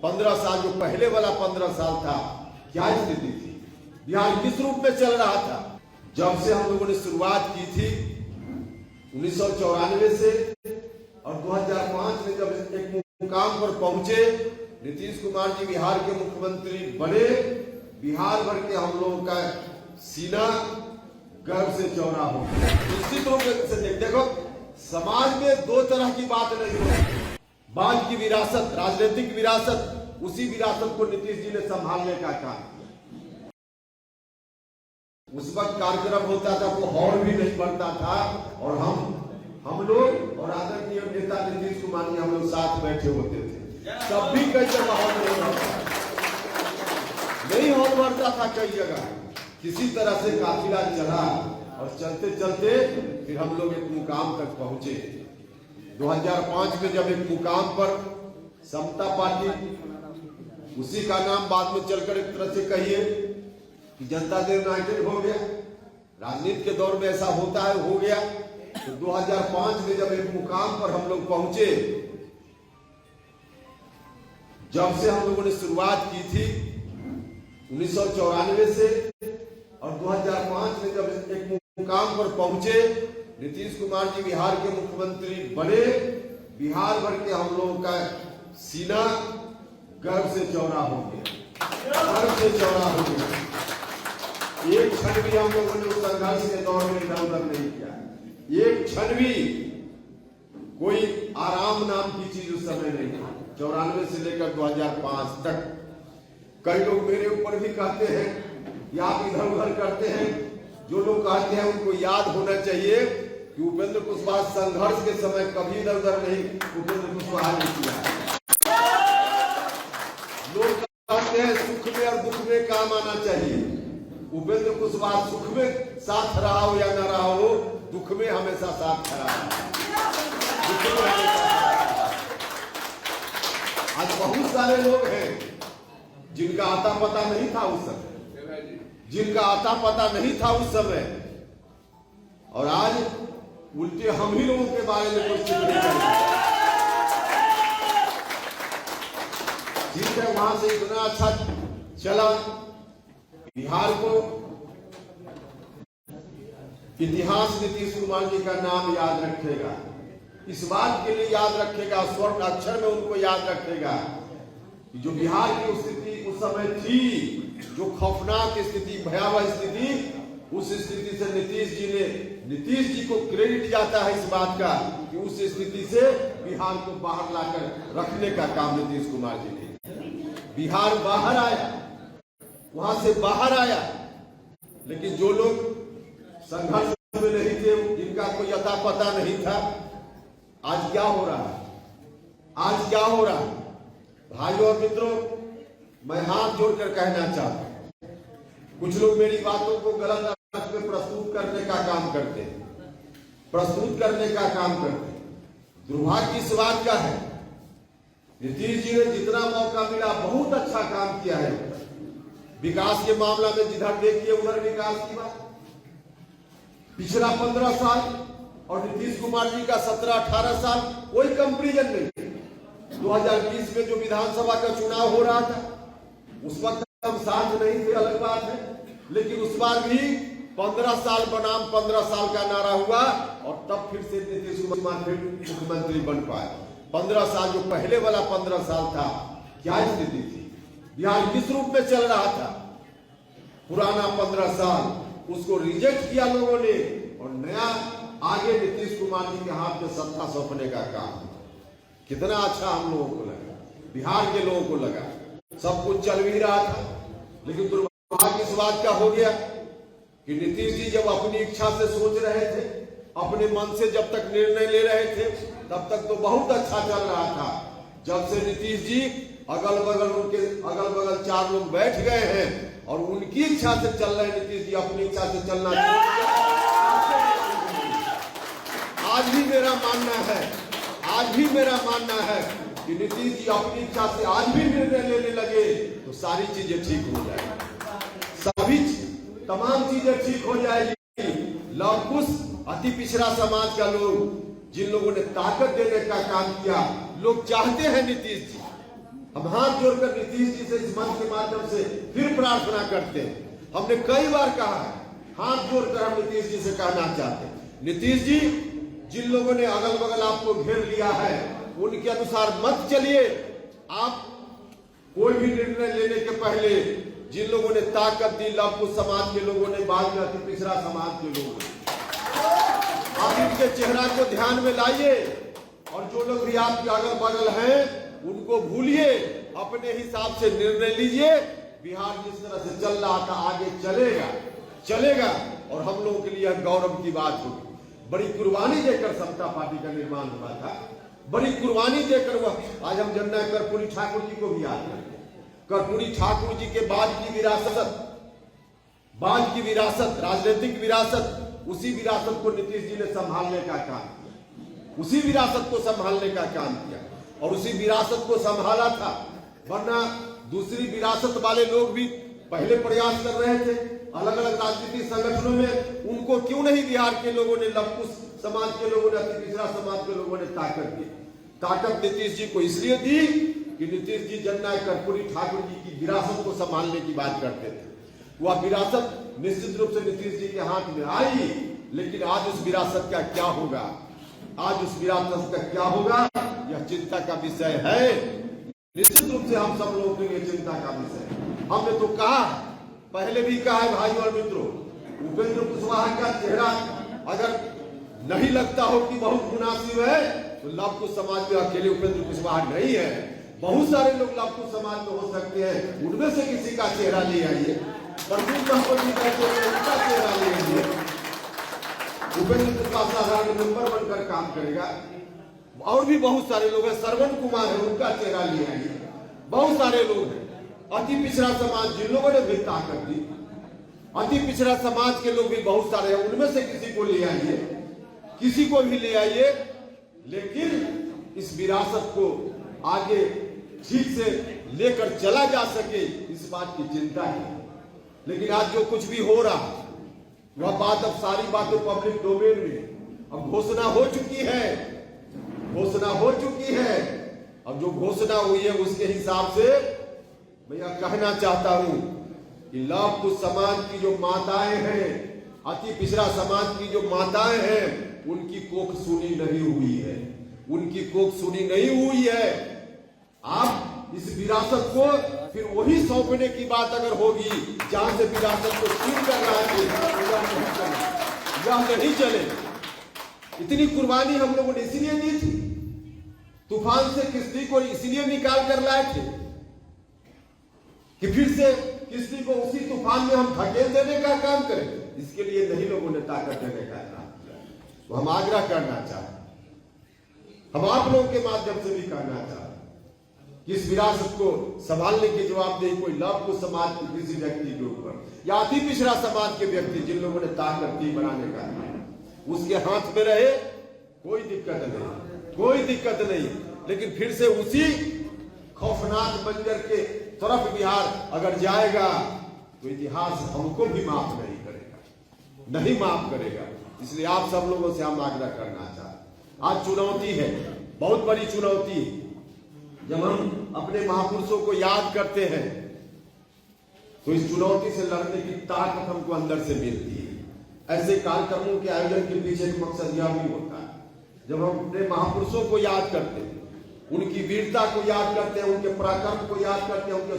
15 साल जो पहले वाला 15 साल था, क्या स्थिति थी, बिहार किस रूप में चल रहा था। जब से हम लोगों ने शुरुआत की थी 1994 से और 2005 में जब एक मुकाम पर पहुंचे, नीतीश कुमार जी बिहार के मुख्यमंत्री बने, बिहार भर के हम लोगों का सीना गर्व से चौड़ा हो गया। निश्चित रूप से देखो, समाज में दो तरह की बात नहीं होती। बाद की विरासत, राजनीतिक विरासत, उसी विरासत को नीतीश जी ने संभालने का काम किया। उस वक्त कार्यक्रम होता था तो हॉल भी नहीं बनता था और हम लोग और आदरणीय नेता नीतीश कुमार जी हम लोग साथ बैठे होते थे। तब भी कई जगह हॉल नहीं हॉल भरता था, कई जगह किसी तरह से काफिला चला और चलते चलते फिर हम लोग एक मुकाम तक पहुंचे। 2005 में जब एक मुकाम पर समता पार्टी, उसी का नाम बाद में चलकर एक तरह से कहिए कि जनता दल यूनाइटेड हो गया। राजनीति के दौर में ऐसा होता है, हो गया। तो 2005 में जब एक मुकाम पर हम लोग पहुंचे, जब से हम लोगों ने शुरुआत की थी 1994 से और 2005 में जब एक मुकाम पर पहुंचे, नीतीश कुमार जी बिहार के मुख्यमंत्री बने, बिहार भर के हम लोगों का सीना गर्व से चौड़ा हो गया, गर्व से चौड़ा हो गया। एक क्षण भी हम लोगों ने उस संघर्ष के दौर में इधर उधर नहीं किया। एक क्षण भी कोई आराम नाम की चीज उस समय नहीं थी। 94 से लेकर 2005 तक कई लोग मेरे ऊपर भी कहते हैं कि आप इधर उधर करते हैं। जो लोग कहते हैं उनको याद होना चाहिए कि उपेंद्र कुशवाहा संघर्ष के समय कभी इधर उधर नहीं उपेंद्र कुशवाहा ने किया। लोग कहते हैं सुख में और दुख में काम आना चाहिए। उपेंद्र कुशवाहा सुख में साथ रहा हो या न रहा हो, दुख में हमेशा साथ खड़ा है। आज बहुत सारे लोग हैं जिनका आता पता नहीं था उस समय, जिनका आता पता नहीं था उस समय, और आज उल्टे हम ही लोगों के बारे में कुछ नहीं करेंगे। ठीक है, वहां से इतना अच्छा चला। बिहार को इतिहास नीतीश कुमार जी का नाम याद रखेगा, इस बात के लिए याद रखेगा, स्वर्ण अक्षर में उनको याद रखेगा कि जो बिहार की स्थिति उस समय थी, जो खौफनाक स्थिति, भयावह स्थिति, उस स्थिति से नीतीश जी को क्रेडिट जाता है इस बात का कि उस स्थिति से बिहार को बाहर लाकर रखने का काम नीतीश कुमार जी ने। बिहार बाहर आया, वहां से बाहर आया, लेकिन जो लोग संघर्ष में नहीं थे, जिनका कोई अता पता नहीं था, आज क्या हो रहा है, आज क्या हो रहा है। भाइयों और मित्रों, मैं हाथ जोड़कर कहना चाहता हूं, कुछ लोग मेरी बातों को गलत अर्थ में प्रस्तुत करने का काम करते हैं, प्रस्तुत करने का काम करते हैं। दुर्भाग्य इस बात का है, नीतीश जी ने जितना मौका मिला बहुत अच्छा काम किया है। विकास के मामला में जिधर देखिए उधर विकास की बात। पिछला 15 साल और नीतीश कुमार जी का 17-18 साल कोई कंपैरिजन नहीं। 2020 में जो विधानसभा का चुनाव हो रहा था, उस वक्त हम साथ नहीं थे, अलग बात है, लेकिन उस बार भी 15 साल बनाम 15 साल का नारा हुआ और तब फिर से नीतीश कुमार फिर मुख्यमंत्री बन पाए। 15 साल जो पहले वाला 15 साल था, क्या स्थिति थी, बिहार किस रूप में चल रहा था। पुराना 15 साल उसको रिजेक्ट किया लोगों ने और नया आगे नीतीश कुमार जी के हाथ में सत्ता सौंपने का काम। कितना अच्छा हम लोगों को लगा, बिहार के लोगों को लगा, सब कुछ चल भी रहा था। लेकिन दुर्भाग्य इस बात का हो गया कि नीतीश जी जब अपनी इच्छा से सोच रहे थे, अपने मन से जब तक निर्णय ले रहे थे, तब तक तो बहुत अच्छा चल रहा था। जब से नीतीश जी अगल बगल 4 लोग बैठ गए हैं और उनकी इच्छा से चल रहे हैं, नीतीश जी अपनी इच्छा से चलना चाहिए। आज भी मेरा मानना है कि नीतीश जी अपनी इच्छा से आज भी निर्णय लेने लगे तो सारी चीजें ठीक हो जाएगी, सभी तमाम चीजें ठीक हो जाएगी। लव कुश अति पिछड़ा समाज का लोग, जिन लोगों ने ताकत देने का काम किया, लोग चाहते हैं नीतीश जी हम हाथ जोड़कर नीतीश जी से इस मंच के माध्यम से फिर प्रार्थना करते हैं। हमने कई बार कहा है, हाथ जोड़कर हम नीतीश जी से कहना चाहते हैं, नीतीश जी, जिन लोगों ने अगल बगल आपको घेर लिया है उनके अनुसार मत चलिए। आप कोई भी निर्णय लेने के पहले जिन लोगों ने ताकत दी, लवकुश समाज के लोगों ने, बाद में अति पिछड़ा समाज के लोगों ने, आप इनके चेहरा को ध्यान में लाइए और जो लोग भी आपके अगल बगल हैं उनको भूलिए, अपने हिसाब से निर्णय लीजिए। बिहार जिस तरह से चल रहा था आगे चलेगा और हम लोगों के लिए गौरव की बात होगी। बड़ी कुर्बानी देकर समता पार्टी का निर्माण हुआ था, बड़ी कुर्बानी देकर वह आज हम जननायक कर्पूरी ठाकुर जी को भी याद करते हैं। कर्पूरी ठाकुर जी के बाद की विरासत, राजनीतिक विरासत, उसी विरासत को नीतीश जी ने संभालने का काम किया, उसी विरासत को संभालने का काम किया और उसी विरासत को संभाला था। वरना दूसरी विरासत वाले लोग भी पहले प्रयास कर रहे थे अलग अलग राजनीतिक संगठनों में, उनको क्यों नहीं बिहार के लोगों ने, लवकुश समाज के लोगों ने, अति पिछड़ा समाज के लोगों ने ताकत दी। ताकत नीतीश जी को इसलिए दी कि नीतीश जी जननायक कर्पूरी ठाकुर जी की विरासत को संभालने की बात करते थे। वह विरासत निश्चित रूप से नीतीश जी के हाथ में आई, लेकिन आज उस विरासत का क्या होगा, आज उस विरासत का क्या होगा, यह चिंता का विषय है। निश्चित रूप से हम सब लोगों के लिए चिंता का विषय है। हमने तो कहा, पहले भी कहा है भाइयों और मित्रों, उपेंद्र कुशवाहा का चेहरा अगर नहीं लगता हो कि बहुत मुनासिब है तो लवकुश समाज में अकेले उपेंद्र कुशवाहा नहीं है, बहुत सारे लोग लवकुश समाज में हो सकते हैं, उनमें से किसी का चेहरा ले आइए। प्रदीप महतो जी का चेहरा ले आइए। उपेंद्र कुशवाहा साधारण मेंबर बनकर काम करेगा। और भी बहुत सारे लोग हैं, श्रवण कुमार है, उनका चेहरा ले आइए। बहुत सारे लोग हैं। अति पिछड़ा समाज जिन लोगों ने भी ताकत दी, अति पिछड़ा समाज के लोग भी बहुत सारे हैं, उनमें से किसी को ले आइए, किसी को भी ले आइए, लेकिन इस विरासत को आगे ठीक से लेकर चला जा सके, इस बात की चिंता है। लेकिन आज जो कुछ भी हो रहा वह बात, अब सारी बातें पब्लिक डोमेन में, अब घोषणा हो चुकी है, अब जो घोषणा हुई है उसके हिसाब से मैं यह कहना चाहता हूं कि लवकुश समाज की जो माताएं हैं, अति पिछड़ा समाज की जो माताएं हैं, उनकी कोख सुनी नहीं हुई है, उनकी कोख सुनी नहीं हुई है। आप इस विरासत को फिर वही सौंपने की बात अगर होगी जहां से विरासत को छीन कर रहा है, यह नहीं चले। इतनी कुर्बानी हम लोगों ने इसलिए दी थी, तूफान से किश्ती को इसलिए निकाल कर लाए थे कि फिर से किश्ती को उसी तूफान में हम धकेल देने का काम करें। इसके लिए नहीं लोगों ने ताकत देने का काम किया। तो हम आग्रह करना चाहते, हम आप लोगों के माध्यम से भी कहना चाहते कि इस विरासत को संभालने की जवाबदेही कोई लवकुश समाज के किसी व्यक्ति के ऊपर या अति पिछड़ा समाज के व्यक्ति जिन लोगों ने ताकत दी बनाने का, उसके हाथ में रहे, कोई दिक्कत नहीं। लेकिन फिर से उसी खौफनाक बंजर के तरफ बिहार अगर जाएगा तो इतिहास हमको भी माफ नहीं करेगा। इसलिए आप सब लोगों से हम आग्रह करना चाहते, आज चुनौती है, बहुत बड़ी चुनौती है। जब हम अपने महापुरुषों को याद करते हैं तो इस चुनौती से लड़ने की ताकत हमको अंदर से मिलती है। ऐसे कार्यक्रमों के आयोजन के पीछे एक मकसद यह भी होता है, जब हम अपने महापुरुषों को याद करते हैं, उनकी वीरता को याद करते हैं, उनके पराक्रम को याद करते हैं, उनके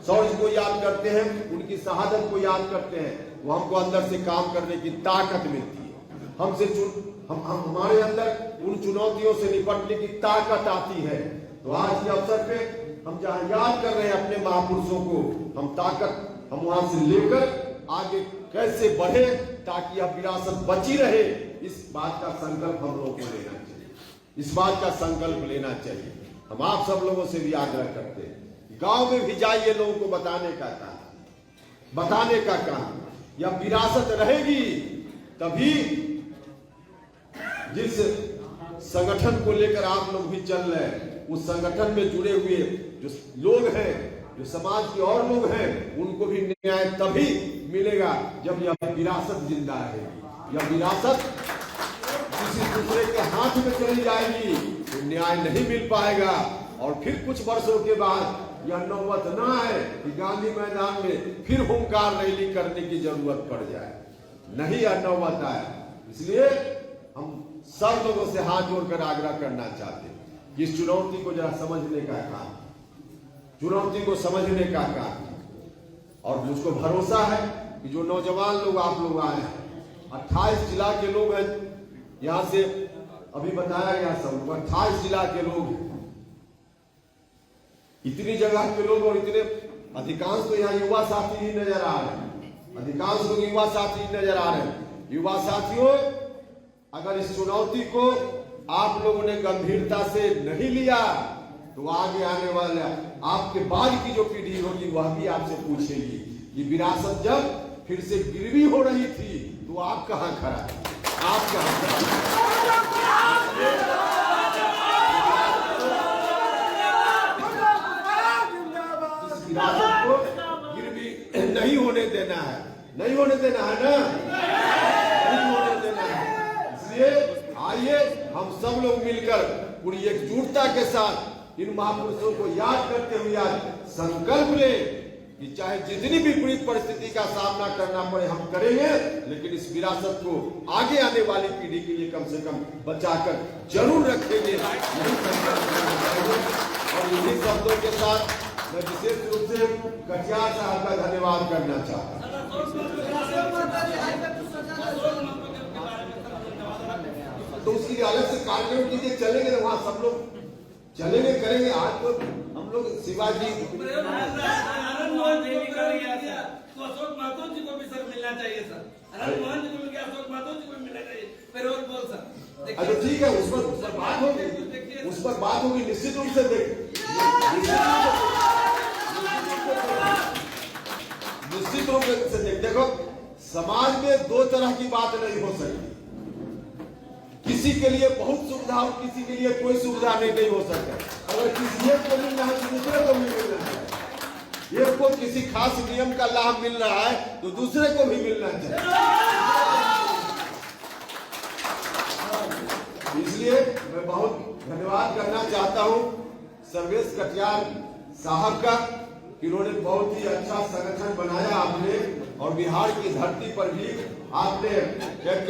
शौर्य को याद करते हैं, उनकी शहादत को याद करते हैं, वो हमको अंदर से काम करने की ताकत मिलती है। हमारे अंदर उन चुनौतियों से निपटने की ताकत आती है। तो आज के अवसर पे हम जहाँ याद कर रहे हैं अपने महापुरुषों को, हम वहां से लेकर आगे कैसे बढ़े ताकि यह विरासत बची रहे, इस बात का संकल्प हम लोगों को लेना चाहिए, इस बात का संकल्प लेना चाहिए। हम आप सब लोगों से भी आग्रह करते हैं, गांव में भी जाइए, लोगों को बताने का काम। यह विरासत रहेगी तभी जिस संगठन को लेकर आप लोग भी चल रहे हैं, उस संगठन में जुड़े हुए जो लोग हैं, जो समाज के और लोग हैं, उनको भी न्याय तभी मिलेगा जब यह विरासत जिंदा रहेगी। यह विरासत किसी दूसरे के हाथ में चली जाएगी तो न्याय नहीं मिल पाएगा। और फिर कुछ वर्षों के बाद यह नौबत ना है कि गांधी मैदान में फिर हुंकार रैली करने की जरूरत पड़ जाए। नहीं, यह नौबत आया। इसलिए हम सब लोगों से हाथ जोड़कर आग्रह करना चाहते हैं कि इस चुनौती को जरा समझने का काम, चुनौती को समझने का काम। और मुझको भरोसा है कि जो नौजवान लोग आप लोग आए हैं, 28 जिला के लोग हैं, यहां से अभी बताया गया सब 28 जिला के लोग हैं, इतनी जगह के लोग, और इतने अधिकांश तो यहाँ युवा साथी ही नजर आ रहे हैं, अधिकांश लोग युवा साथी ही नजर आ रहे हैं। युवा साथियों, अगर इस चुनौती को आप लोगों ने गंभीरता से नहीं लिया तो आगे आने वाले आपके बाद की जो पीढ़ी होगी वह भी आपसे पूछेगी कि विरासत जब फिर से गिरवी हो रही थी तो आप कहां खड़ा है, आप कहां खड़ा विरासत को गिरवी नहीं होने देना है, नहीं होने देना है ना, नहीं होने देना है। इसलिए आइए हम सब लोग मिलकर पूरी एकजुटता के साथ इन महापुरुषों को याद करते हुए आज संकल्प ले कि चाहे जितनी भी विपरीत परिस्थिति का सामना करना पड़े हम करेंगे, लेकिन इस विरासत को आगे आने वाली पीढ़ी के लिए कम से कम बचाकर जरूर रखेंगे। और इन्हीं शब्दों के साथ मैं विशेष रूप से कटियार साहब का धन्यवाद करना चाहता हूँ। तो उसके लिए अलग से कार्यक्रम कीजिए, चलेंगे ना वहाँ सब लोग चलेंगे, करेंगे। आज तो हम लोग शिवाजी तो अशोक माथुर जी को भी सर मिलना चाहिए सर, अनंत मोहन जी को मिल गया, अशोक माथुर जी को भी मिलना चाहिए। फिर और बोल सर, अच्छा ठीक है, उस पर बात होगी, उस पर बात होगी, निश्चित रूप से निश्चित रूप से देखो, समाज में दो तरह की बात नहीं हो सकती, किसी के लिए बहुत सुविधा और किसी के लिए कोई सुविधा नहीं हो सकता। अगर किसी एक को मिलना है तो दूसरे को भी मिलना है, एक को किसी खास नियम का लाभ मिल रहा है तो दूसरे को भी मिलना चाहिए। इसलिए मैं बहुत धन्यवाद करना चाहता हूं सर्वेश कटियार साहब का कि उन्होंने बहुत ही अच्छा संगठन बनाया आपने, और बिहार की धरती पर भी आपने एक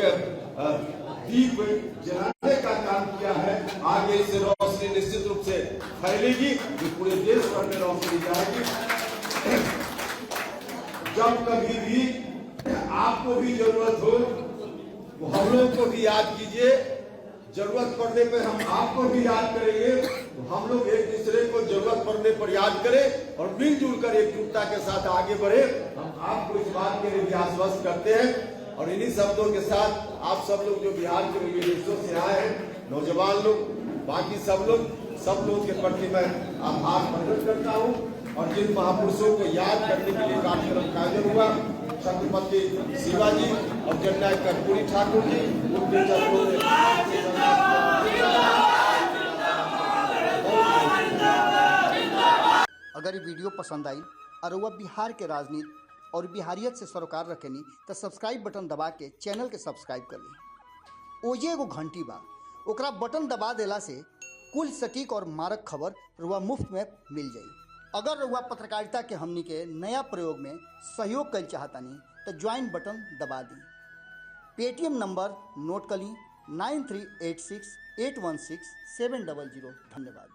दीप जलाने का काम किया है। आगे इससे रोशनी निश्चित रूप से फैलेगी, जो पूरे देश भर में रोशनी जाएगी। जब कभी भी आपको भी जरूरत हो तो हम लोग को भी याद कीजिए, जरूरत पड़ने पर हम आपको भी याद करेंगे, तो हम लोग एक दूसरे को जरूरत पड़ने पर याद करें और मिलजुल कर एकजुटता के साथ आगे बढ़े। हम आपको इस बात के लिए भी आश्वस्त करते हैं। और इन्हीं शब्दों के साथ आप सब लोग जो बिहार के विदेशों से आए हैं, नौजवान लोग, बाकी सब लोग के प्रति मैं आभार प्रकट करता हूं। और जिन महापुरुषों को याद करने के लिए कार्यक्रम का आयोजन हुआ, छत्रपति शिवाजी और जननायक कर्पूरी ठाकुर जी, उनके चरणों में अगर ये वीडियो पसंद आई और वह बिहार के राजनीति और बिहारियत से सरोकार रखेनी तो सब्सक्राइब बटन दबा के चैनल के सब्सक्राइब कर ली। ओजे एगो घंटी बा, ओकरा बटन दबा देला से कुल सटीक और मारक खबर रुआ मुफ्त में मिल जाई। अगर रुआ पत्रकारिता के हमनी के नया प्रयोग में सहयोग कर चाहतानी तो ज्वाइन बटन दबा दी। पेटीएम नंबर नोट कर ली 9386816700। धन्यवाद।